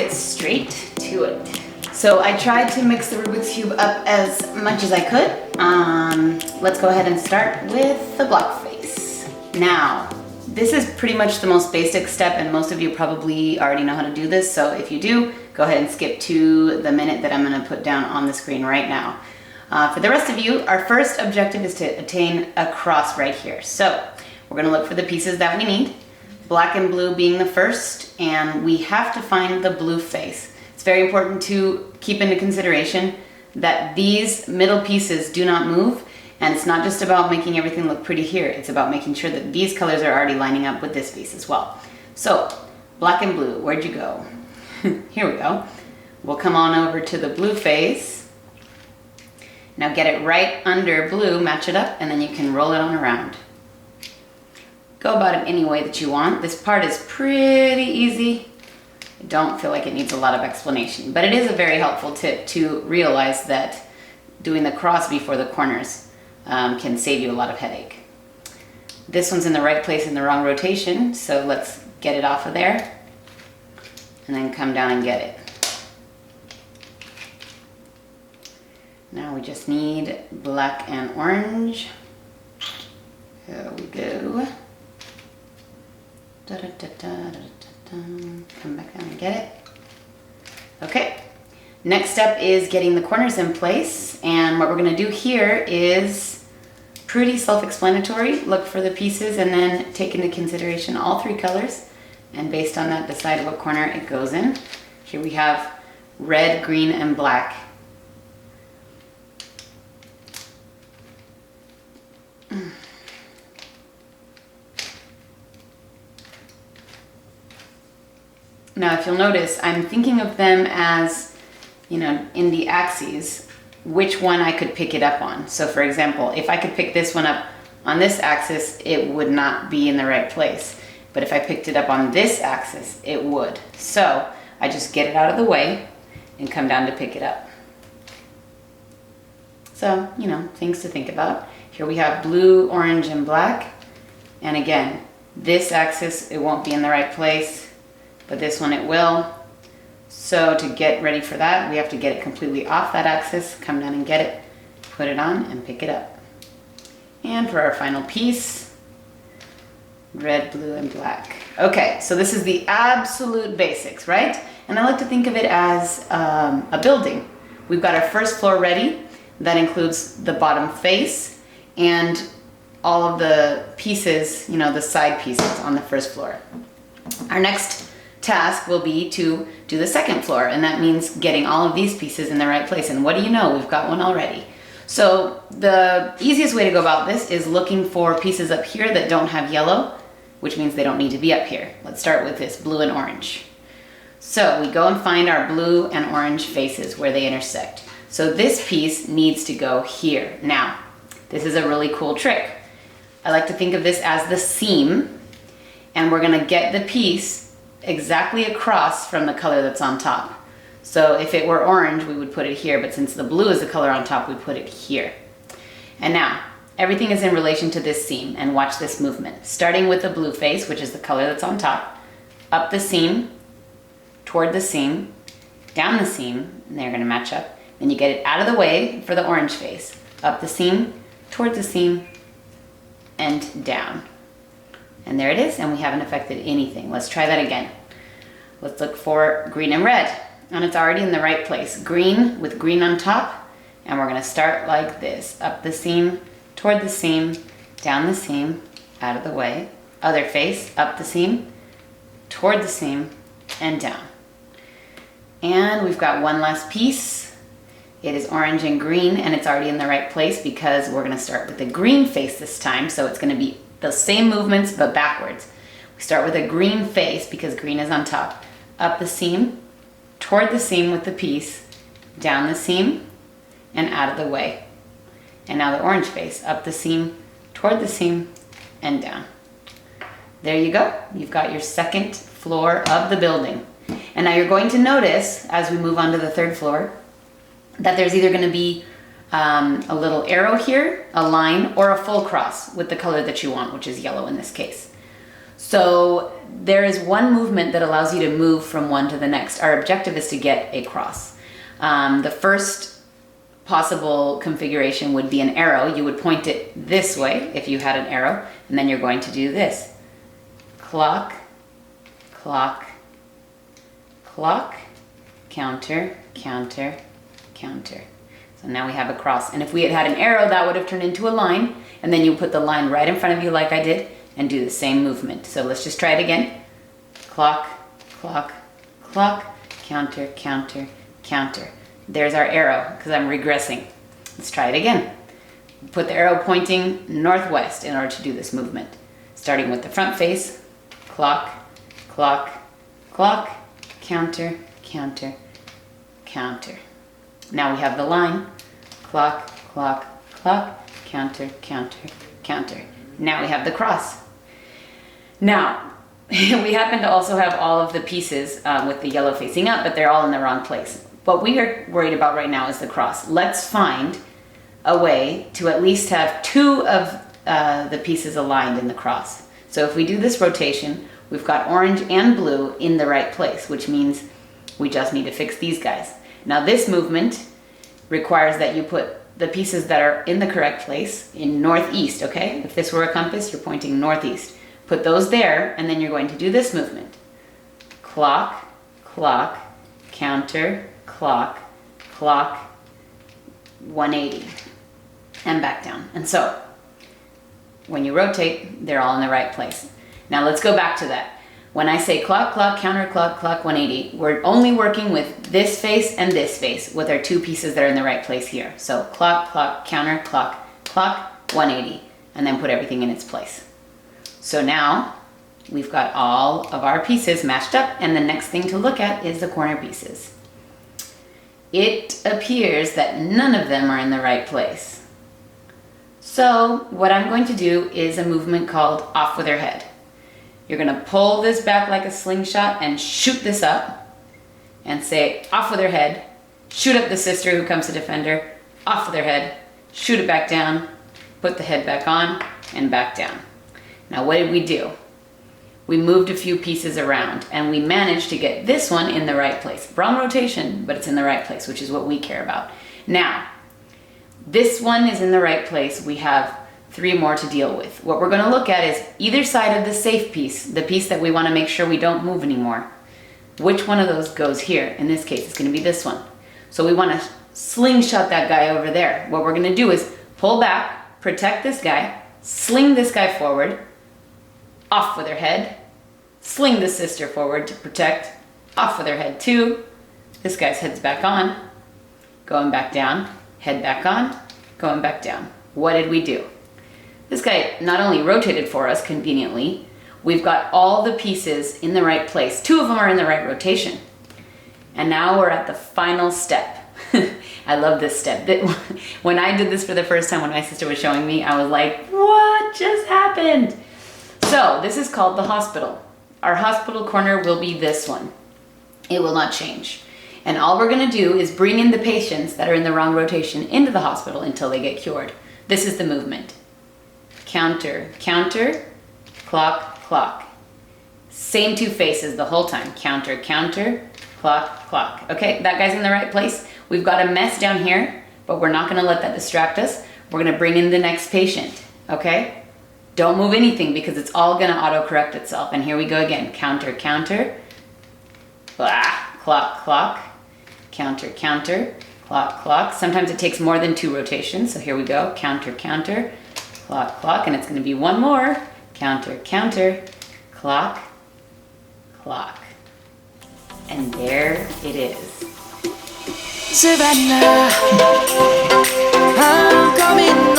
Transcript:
get straight to it. So I tried to mix the Rubik's Cube up as much as I could. Let's go ahead and start with the block face. Now, this is pretty much the most basic step, and most of you probably already know how to do this. So if you do, go ahead and skip to the minute that I'm gonna put down on the screen right now. For the rest of you, our first objective is to attain a cross right here. So we're gonna look for the pieces that we need, black and blue being the first, and we have to find the blue face. It's very important to keep into consideration that these middle pieces do not move, and it's not just about making everything look pretty here, it's about making sure that these colors are already lining up with this piece as well. So, black and blue, where'd you go? Here we go. We'll come on over to the blue face. Now get it right under blue, match it up, and then you can roll it on around. Go about it any way that you want. This part is pretty easy. I don't feel like it needs a lot of explanation, but it is a very helpful tip to realize that doing the cross before the corners can save you a lot of headache. This one's in the right place in the wrong rotation, so let's get it off of there and then come down and get it. Now we just need black and orange. Here we go. Da, da, da, da, da, da. Come back down and get it. Okay, next step is getting the corners in place, and what we're going to do here is pretty self-explanatory. Look for the pieces and then take into consideration all three colors, and based on that decide what corner it goes in. Here we have red, green, and black. Now, if you'll notice, I'm thinking of them as, in the axes, which one I could pick it up on. So for example, if I could pick this one up on this axis, it would not be in the right place. But if I picked it up on this axis, it would. So I just get it out of the way and come down to pick it up. So, things to think about. Here we have blue, orange, and black. And again, this axis, it won't be in the right place, but this one it will. So to get ready for that, we have to get it completely off that axis, come down and get it, put it on, and pick it up. And for our final piece, red, blue, and black. Okay, so this is the absolute basics, right? And I like to think of it as a building. We've got our first floor ready. That includes the bottom face and all of the pieces, the side pieces on the first floor. Our next task will be to do the second floor, and that means getting all of these pieces in the right place. And what do you know? We've got one already. So the easiest way to go about this is looking for pieces up here that don't have yellow, which means they don't need to be up here. Let's start with this blue and orange. So we go and find our blue and orange faces where they intersect. So this piece needs to go here. Now, this is a really cool trick. I like to think of this as the seam, and we're gonna get the piece exactly across from the color that's on top. So if it were orange, we would put it here, but since the blue is the color on top, we put it here. And now, everything is in relation to this seam, and watch this movement. Starting with the blue face, which is the color that's on top, up the seam, toward the seam, down the seam, and they're gonna match up. Then you get it out of the way for the orange face. Up the seam, towards the seam, and down. And there it is, and we haven't affected anything. Let's try that again. Let's look for green and red, and it's already in the right place. Green with green on top, and we're gonna start like this. Up the seam, toward the seam, down the seam, out of the way. Other face, up the seam, toward the seam, and down. And we've got one last piece. It is orange and green, and it's already in the right place because we're gonna start with the green face this time, so it's gonna be the same movements but backwards. We start with a green face because green is on top. Up the seam, toward the seam with the piece, down the seam, and out of the way. And now the orange face, up the seam, toward the seam, and down. There you go. You've got your second floor of the building. And now you're going to notice, as we move on to the third floor, that there's either going to be a little arrow here, a line, or a full cross with the color that you want, which is yellow in this case. So there is one movement that allows you to move from one to the next. Our objective is to get a cross. The first possible configuration would be an arrow. You would point it this way if you had an arrow, and then you're going to do this. Clock, clock, clock, counter, counter, counter. So now we have a cross. And if we had had an arrow, that would have turned into a line, and then you put the line right in front of you like I did, and do the same movement. So let's just try it again. Clock, clock, clock, counter, counter, counter. There's our arrow, because I'm regressing. Let's try it again. Put the arrow pointing northwest in order to do this movement. Starting with the front face. Clock, clock, clock, counter, counter, counter. Now we have the line. Clock, clock, clock, counter, counter, counter. Now we have the cross. Now, we happen to also have all of the pieces with the yellow facing up, but they're all in the wrong place. What we are worried about right now is the cross. Let's find a way to at least have two of the pieces aligned in the cross. So if we do this rotation, we've got orange and blue in the right place, which means we just need to fix these guys. Now this movement requires that you put the pieces that are in the correct place in northeast, okay? If this were a compass, you're pointing northeast. Put those there, and then you're going to do this movement. Clock, clock, counter, clock, clock, 180, and back down. And so, when you rotate, they're all in the right place. Now let's go back to that. When I say clock, clock, counter, clock, clock, 180, we're only working with this face and this face with our two pieces that are in the right place here. So clock, clock, counter, clock, clock, 180, and then put everything in its place. So now we've got all of our pieces matched up, and the next thing to look at is the corner pieces. It appears that none of them are in the right place. So what I'm going to do is a movement called off with her head. You're gonna pull this back like a slingshot and shoot this up and say off with her head, shoot up the sister who comes to defend her, off with her head, shoot it back down, put the head back on and back down. Now what did we do? We moved a few pieces around and we managed to get this one in the right place. Wrong rotation, but it's in the right place, which is what we care about. Now, this one is in the right place. We have 3 more to deal with. What we're gonna look at is either side of the safe piece, the piece that we wanna make sure we don't move anymore. Which one of those goes here? In this case, it's gonna be this one. So we wanna slingshot that guy over there. What we're gonna do is pull back, protect this guy, sling this guy forward, off with her head, sling the sister forward to protect, off with her head too. This guy's head's back on, going back down, head back on, going back down. What did we do? This guy not only rotated for us conveniently, we've got all the pieces in the right place. 2 of them are in the right rotation. And now we're at the final step. I love this step. When I did this for the first time, when my sister was showing me, I was like, what just happened? So this is called the hospital. Our hospital corner will be this one. It will not change. And all we're gonna do is bring in the patients that are in the wrong rotation into the hospital until they get cured. This is the movement. Counter, counter, clock, clock. Same 2 faces the whole time. Counter, counter, clock, clock. Okay, that guy's in the right place. We've got a mess down here, but we're not gonna let that distract us. We're gonna bring in the next patient, okay? Don't move anything because it's all gonna auto-correct itself. And here we go again. Counter, counter, clock, clock, counter, counter, clock, clock. Sometimes it takes more than 2 rotations. So here we go. Counter, counter, clock, clock. And it's gonna be 1 more. Counter, counter, clock, clock. And there it is. Savannah, I'm coming